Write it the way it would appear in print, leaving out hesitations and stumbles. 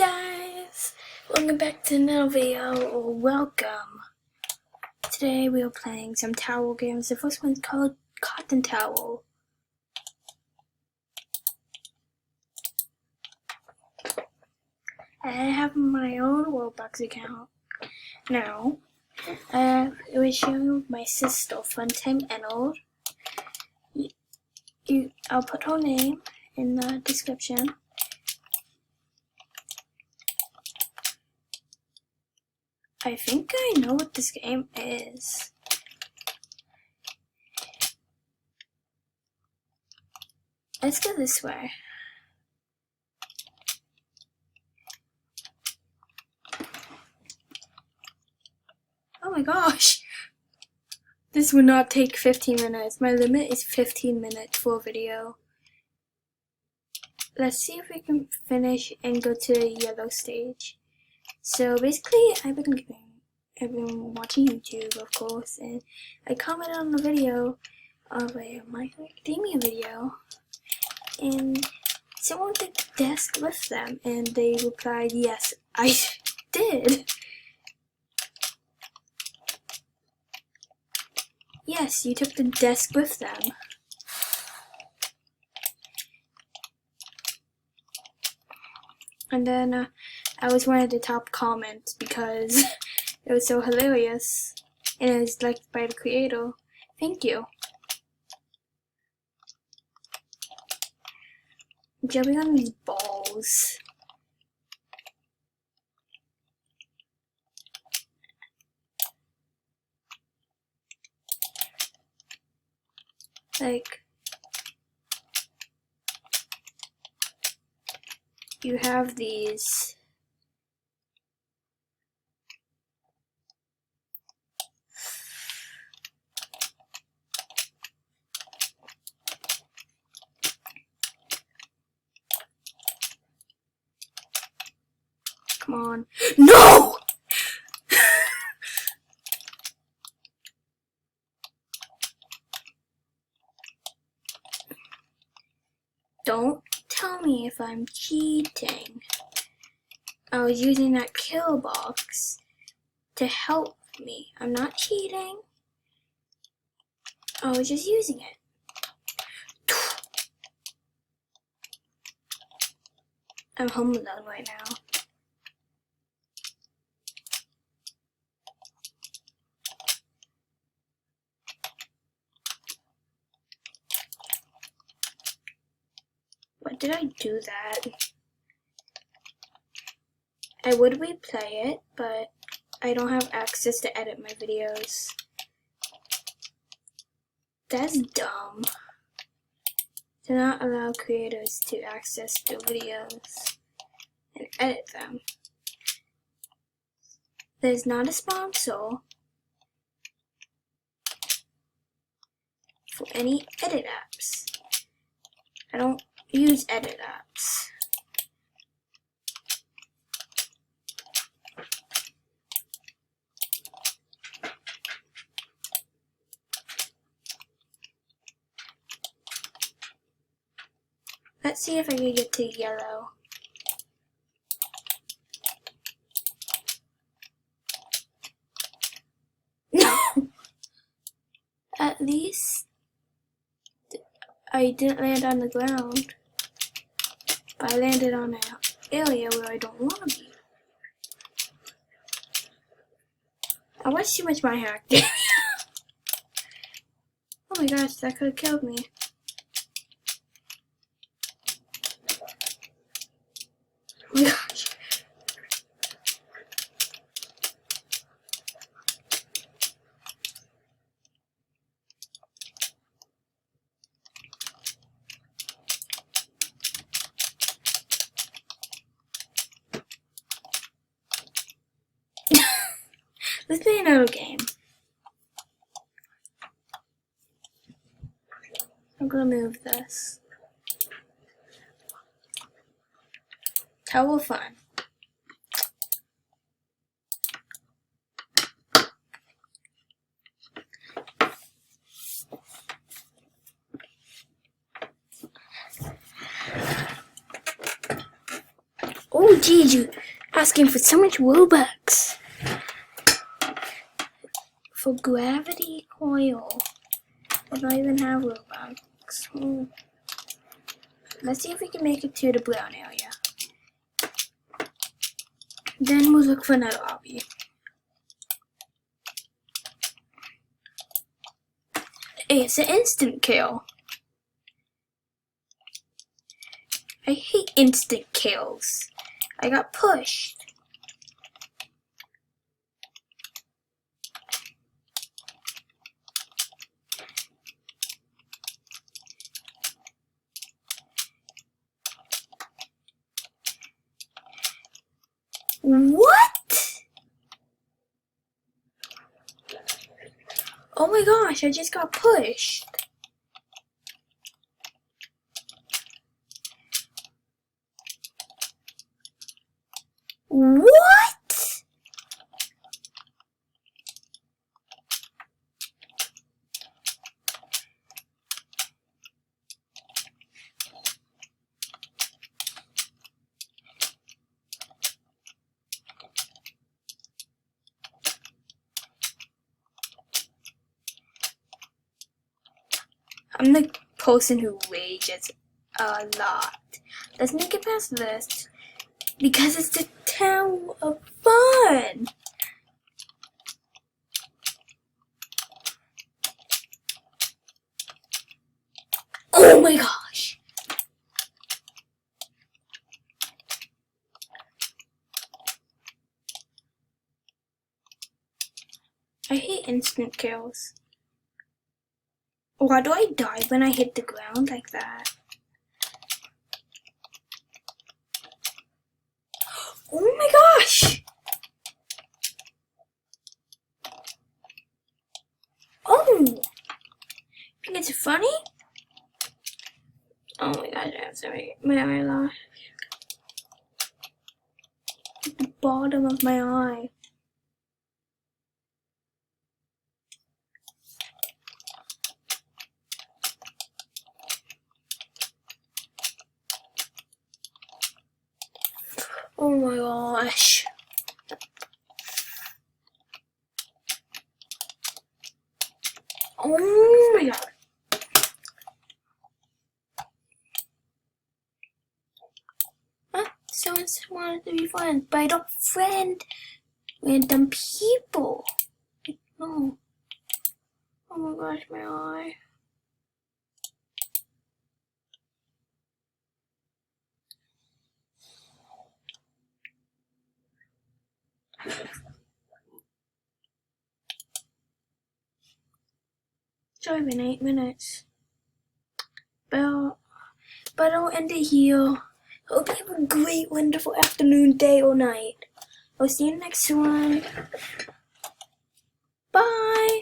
guys, welcome back to another video, or welcome. Today we are playing some towel games. The first one's called Cotton Towel. I have my own Roblox account now. It was sharing with my sister, funtime-Ennard. I'll put her name in the description. I think I know what this game is. Let's go this way. Oh my gosh! This would not take 15 minutes. My limit is 15 minutes for a video. Let's see if we can finish and go to the yellow stage. So basically, I've been watching YouTube, of course, and I commented on the video of a My Hero Academia video, and someone took the desk with them, and they replied, "Yes, I did. Yes, you took the desk with them." And then I was one of the top comments because it was so hilarious and it was liked by the creator. Thank you. I'm jumping on these balls. Like, you have these. Come on. No! Don't tell me if I'm cheating. I was using that kill box to help me. I'm not cheating. I was just using it. I'm home alone right now. Why did I do that? I would replay it, but I don't have access to edit my videos. That's dumb. To not allow creators to access their videos and edit them. There's not a sponsor for any edit apps. I don't use edit apps. Let's see if I can get to yellow. No! At least I didn't land on the ground, but I landed on an area where I don't want to be. I watched too much My Hero Academia. Oh my gosh, that could have killed me. Oh my gosh. Let's play another game. I'm gonna move this. Towel fun. Oh, geez. need you asking for so much Robux for gravity coil. I don't even have Robux. Let's see if we can make it to the brown area. Then we'll look for another obby. It's an instant kill. I hate instant kills. I got pushed. What? Oh my gosh, I just got pushed. What? I'm the person who rages a lot. Let's make it past this because it's the Tower of Fun. Oh my gosh. I hate instant kills. Why do I die when I hit the ground like that? Oh my gosh! Oh! Think it's funny? Oh my gosh, I have so my eyelash. At the bottom of my eye. Oh my gosh. Oh my god. Huh? Someone wanted to be friends, but I don't friend random people. No. Oh my gosh, my eye. It's only been 8 minutes. But I'll end it here. Hope you have a great, wonderful afternoon, day, or night. I'll see you next one. Bye!